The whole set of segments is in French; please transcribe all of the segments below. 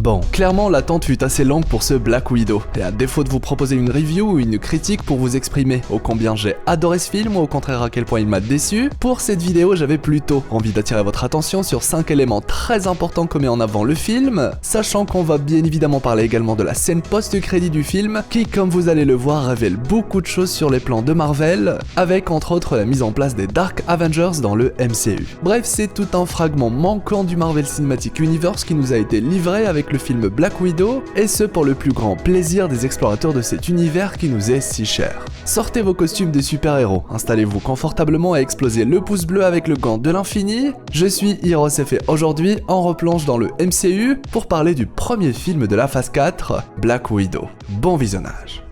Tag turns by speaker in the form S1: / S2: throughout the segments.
S1: Bon, clairement l'attente fut assez longue pour ce Black Widow, et à défaut de vous proposer une review ou une critique pour vous exprimer ô combien j'ai adoré ce film ou au contraire à quel point il m'a déçu, pour cette vidéo j'avais plutôt envie d'attirer votre attention sur 5 éléments très importants que met en avant le film, sachant qu'on va bien évidemment parler également de la scène post-crédit du film, qui comme vous allez le voir révèle beaucoup de choses sur les plans de Marvel, avec entre autres la mise en place des Dark Avengers dans le MCU. Bref, c'est tout un fragment manquant du Marvel Cinematic Universe qui nous a été livré avec le film Black Widow, et ce pour le plus grand plaisir des explorateurs de cet univers qui nous est si cher. Sortez vos costumes de super-héros, installez-vous confortablement et explosez le pouce bleu avec le gant de l'infini. Je suis HeroesF et aujourd'hui on replonge dans le MCU pour parler du premier film de la phase 4, Black Widow. Bon visionnage.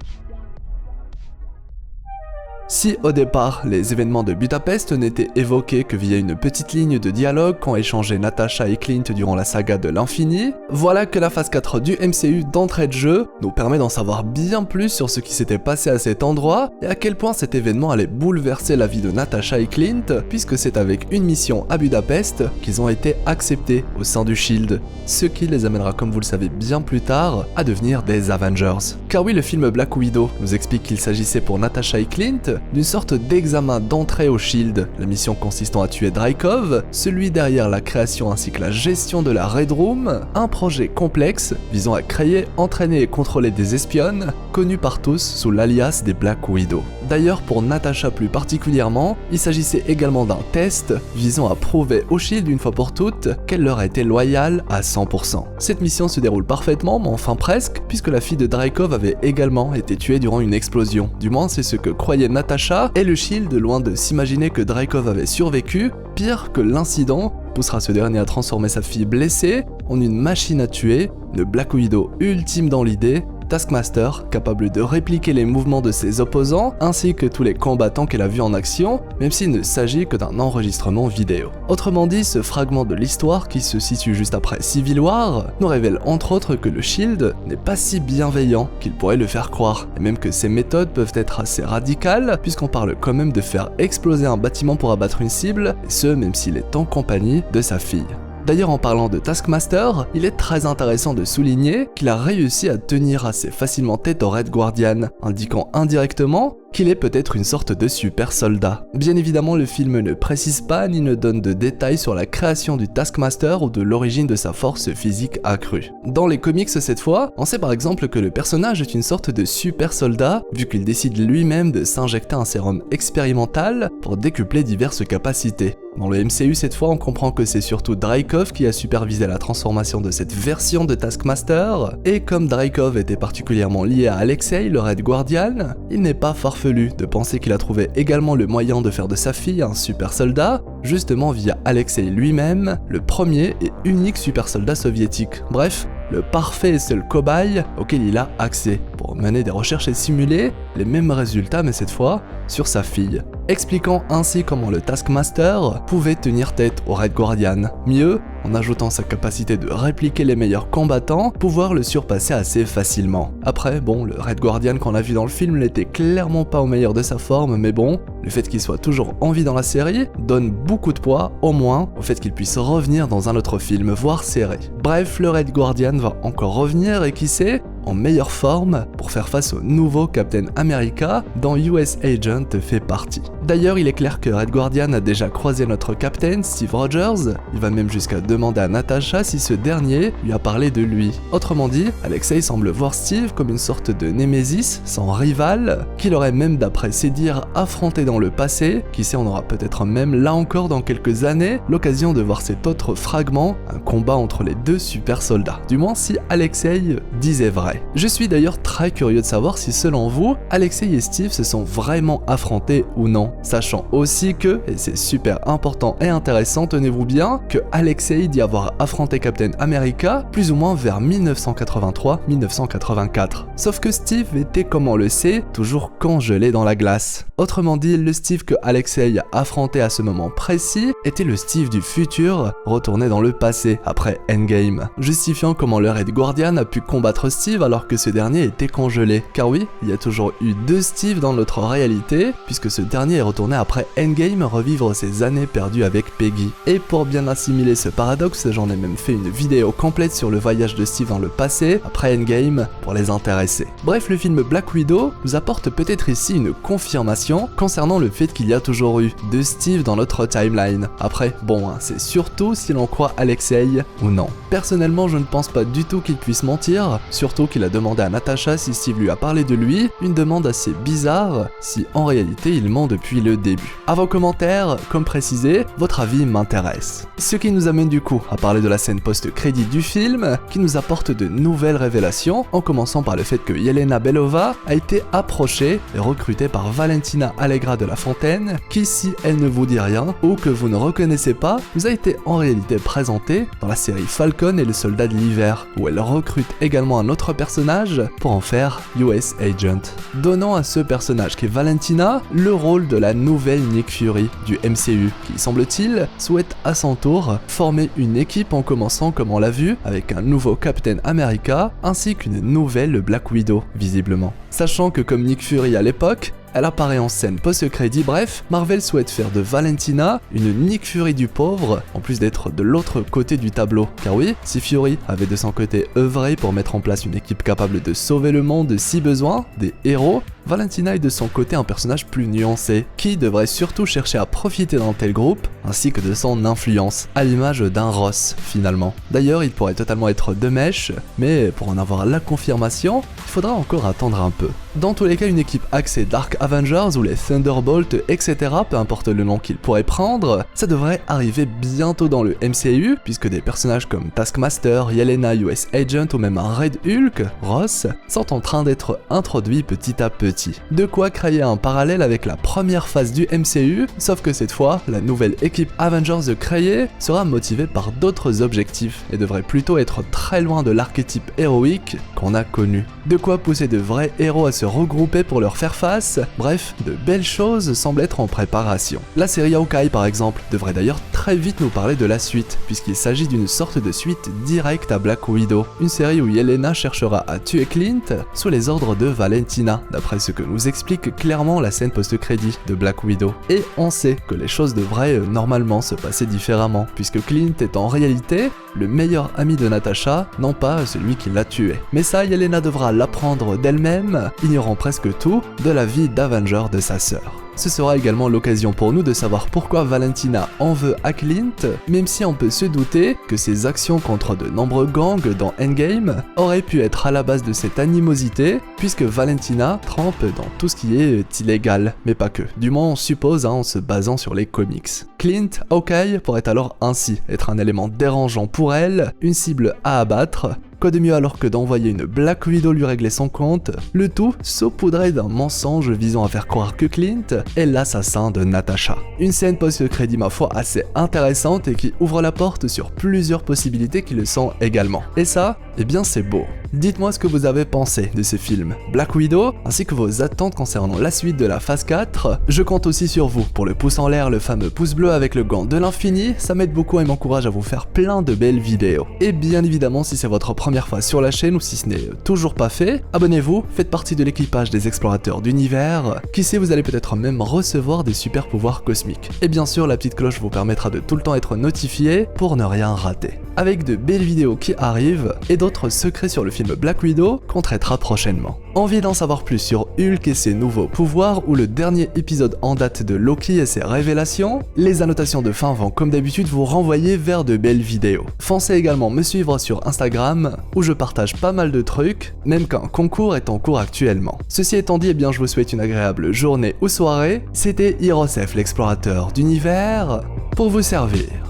S1: Si au départ, les événements de Budapest n'étaient évoqués que via une petite ligne de dialogue qu'ont échangé Natasha et Clint durant la saga de l'infini, voilà que la phase 4 du MCU d'entrée de jeu nous permet d'en savoir bien plus sur ce qui s'était passé à cet endroit et à quel point cet événement allait bouleverser la vie de Natasha et Clint, puisque c'est avec une mission à Budapest qu'ils ont été acceptés au sein du SHIELD, ce qui les amènera comme vous le savez bien plus tard à devenir des Avengers. Car oui, le film Black Widow nous explique qu'il s'agissait pour Natasha et Clint d'une sorte d'examen d'entrée au SHIELD, la mission consistant à tuer Dreykov, celui derrière la création ainsi que la gestion de la Red Room, un projet complexe visant à créer, entraîner et contrôler des espionnes, connus par tous sous l'alias des Black Widow. D'ailleurs pour Natasha plus particulièrement, il s'agissait également d'un test visant à prouver au SHIELD une fois pour toutes qu'elle leur était loyale à 100%. Cette mission se déroule parfaitement, mais enfin presque, puisque la fille de Dreykov avait également été tuée durant une explosion. Du moins c'est ce que croyait Natasha, et le SHIELD, loin de s'imaginer que Dreykov avait survécu, pire que l'incident, poussera ce dernier à transformer sa fille blessée en une machine à tuer, une Black Widow ultime dans l'idée, Taskmaster, capable de répliquer les mouvements de ses opposants, ainsi que tous les combattants qu'elle a vus en action, même s'il ne s'agit que d'un enregistrement vidéo. Autrement dit, ce fragment de l'histoire, qui se situe juste après Civil War, nous révèle entre autres que le SHIELD n'est pas si bienveillant qu'il pourrait le faire croire, et même que ses méthodes peuvent être assez radicales, puisqu'on parle quand même de faire exploser un bâtiment pour abattre une cible, et ce même s'il est en compagnie de sa fille. D'ailleurs en parlant de Taskmaster, il est très intéressant de souligner qu'il a réussi à tenir assez facilement tête au Red Guardian, indiquant indirectement qu'il est peut-être une sorte de super soldat. Bien évidemment le film ne précise pas ni ne donne de détails sur la création du Taskmaster ou de l'origine de sa force physique accrue. Dans les comics cette fois, on sait par exemple que le personnage est une sorte de super soldat, vu qu'il décide lui-même de s'injecter un sérum expérimental pour décupler diverses capacités. Dans le MCU cette fois, on comprend que c'est surtout Dreykov qui a supervisé la transformation de cette version de Taskmaster, et comme Dreykov était particulièrement lié à Alexei, le Red Guardian, il n'est pas farfelu de penser qu'il a trouvé également le moyen de faire de sa fille un super soldat, justement via Alexei lui-même, le premier et unique super soldat soviétique. Bref, le parfait et seul cobaye auquel il a accès pour mener des recherches et simuler les mêmes résultats mais cette fois sur sa fille, expliquant ainsi comment le Taskmaster pouvait tenir tête au Red Guardian. Mieux, en ajoutant sa capacité de répliquer les meilleurs combattants, pouvoir le surpasser assez facilement. Après, bon, le Red Guardian qu'on a vu dans le film n'était clairement pas au meilleur de sa forme, mais bon, le fait qu'il soit toujours en vie dans la série donne beaucoup de poids, au moins, au fait qu'il puisse revenir dans un autre film, voire série. Bref, le Red Guardian va encore revenir et qui sait, en meilleure forme pour faire face au nouveau Captain America dont US Agent fait partie. D'ailleurs, il est clair que Red Guardian a déjà croisé notre Captain, Steve Rogers, il va même jusqu'à demander à Natasha si ce dernier lui a parlé de lui. Autrement dit, Alexei semble voir Steve comme une sorte de némésis, son rival, qu'il aurait même d'après ses dires affronté dans le passé, qui sait on aura peut-être même là encore dans quelques années l'occasion de voir cet autre fragment, un combat entre les deux super soldats, du moins si Alexei disait vrai. Je suis d'ailleurs très curieux de savoir si selon vous, Alexei et Steve se sont vraiment affrontés ou non, sachant aussi que, et c'est super important et intéressant, tenez-vous bien, que Alexei dit avoir affronté Captain America plus ou moins vers 1983-1984. Sauf que Steve était, comme on le sait, toujours congelé dans la glace. Autrement dit, le Steve que Alexei a affronté à ce moment précis était le Steve du futur, retourné dans le passé, après Endgame, justifiant comment le Red Guardian a pu combattre Steve alors que ce dernier était congelé. Car oui, il y a toujours eu deux Steve dans notre réalité, puisque ce dernier est retourné après Endgame revivre ses années perdues avec Peggy. Et pour bien assimiler ce paradoxe, j'en ai même fait une vidéo complète sur le voyage de Steve dans le passé, après Endgame, pour les intéressés. Bref, le film Black Widow nous apporte peut-être ici une confirmation concernant le fait qu'il y a toujours eu deux Steve dans notre timeline. Après, bon, c'est surtout si l'on croit Alexei ou non. Personnellement, je ne pense pas du tout qu'il puisse mentir, surtout qu'il a demandé à Natasha si Steve lui a parlé de lui, une demande assez bizarre, si en réalité il ment depuis le début. À vos commentaires, comme précisé, votre avis m'intéresse. Ce qui nous amène du coup à parler de la scène post-crédit du film, qui nous apporte de nouvelles révélations, en commençant par le fait que Yelena Belova a été approchée et recrutée par Valentina Allegra de la Fontaine, qui, si elle ne vous dit rien, ou que vous ne reconnaissez pas, vous a été en réalité présentée dans la série Falcon et le soldat de l'hiver, où elle recrute également un autre personnage pour en faire US Agent. Donnant à ce personnage qui est Valentina le rôle de la nouvelle Nick Fury du MCU, qui semble-t-il souhaite à son tour former une équipe en commençant comme on l'a vu avec un nouveau Captain America ainsi qu'une nouvelle Black Widow visiblement. Sachant que comme Nick Fury à l'époque, elle apparaît en scène post-crédit, bref, Marvel souhaite faire de Valentina une Nick Fury du pauvre, en plus d'être de l'autre côté du tableau. Car oui, si Fury avait de son côté œuvré pour mettre en place une équipe capable de sauver le monde si besoin, des héros, Valentina est de son côté un personnage plus nuancé, qui devrait surtout chercher à profiter d'un tel groupe, ainsi que de son influence, à l'image d'un Ross finalement. D'ailleurs, il pourrait totalement être de mèche, mais pour en avoir la confirmation, il faudra encore attendre un peu. Dans tous les cas, une équipe axée Dark Avengers ou les Thunderbolts, etc., peu importe le nom qu'ils pourraient prendre, ça devrait arriver bientôt dans le MCU, puisque des personnages comme Taskmaster, Yelena US Agent ou même un Red Hulk, Ross, sont en train d'être introduits petit à petit. De quoi créer un parallèle avec la première phase du MCU, sauf que cette fois, la nouvelle équipe Avengers créée sera motivée par d'autres objectifs et devrait plutôt être très loin de l'archétype héroïque qu'on a connu. De quoi pousser de vrais héros à se regrouper pour leur faire face, bref, de belles choses semblent être en préparation. La série Hawkeye par exemple devrait d'ailleurs très vite nous parler de la suite, puisqu'il s'agit d'une sorte de suite directe à Black Widow, une série où Yelena cherchera à tuer Clint sous les ordres de Valentina, d'après ce que nous explique clairement la scène post-crédit de Black Widow. Et on sait que les choses devraient normalement se passer différemment, puisque Clint est en réalité le meilleur ami de Natasha, non pas celui qui l'a tué. Mais ça, Yelena devra l'apprendre d'elle-même, ignorant presque tout de la vie d'Avenger de sa sœur. Ce sera également l'occasion pour nous de savoir pourquoi Valentina en veut à Clint, même si on peut se douter que ses actions contre de nombreux gangs dans Endgame auraient pu être à la base de cette animosité, puisque Valentina trempe dans tout ce qui est illégal, mais pas que, du moins on suppose en se basant sur les comics. Clint, Hawkeye pourrait alors ainsi être un élément dérangeant pour elle, une cible à abattre. Quoi de mieux alors que d'envoyer une Black Widow lui régler son compte, le tout saupoudré d'un mensonge visant à faire croire que Clint est l'assassin de Natasha. Une scène post-crédit ma foi assez intéressante et qui ouvre la porte sur plusieurs possibilités qui le sont également. Et ça, eh bien c'est beau. Dites-moi ce que vous avez pensé de ces films Black Widow, ainsi que vos attentes concernant la suite de la phase 4. Je compte aussi sur vous pour le pouce en l'air, le fameux pouce bleu avec le gant de l'infini, ça m'aide beaucoup et m'encourage à vous faire plein de belles vidéos. Et bien évidemment, si c'est votre première fois sur la chaîne ou si ce n'est toujours pas fait, abonnez-vous, faites partie de l'équipage des explorateurs d'univers, qui sait vous allez peut-être même recevoir des super pouvoirs cosmiques. Et bien sûr, la petite cloche vous permettra de tout le temps être notifié pour ne rien rater. Avec de belles vidéos qui arrivent et d'autres secrets sur le film Black Widow qu'on traitera prochainement. Envie d'en savoir plus sur Hulk et ses nouveaux pouvoirs ou le dernier épisode en date de Loki et ses révélations? Les annotations de fin vont comme d'habitude vous renvoyer vers de belles vidéos. Foncez également me suivre sur Instagram où je partage pas mal de trucs, même qu'un concours est en cours actuellement. Ceci étant dit, eh bien je vous souhaite une agréable journée ou soirée. C'était Hirosef l'explorateur d'univers pour vous servir.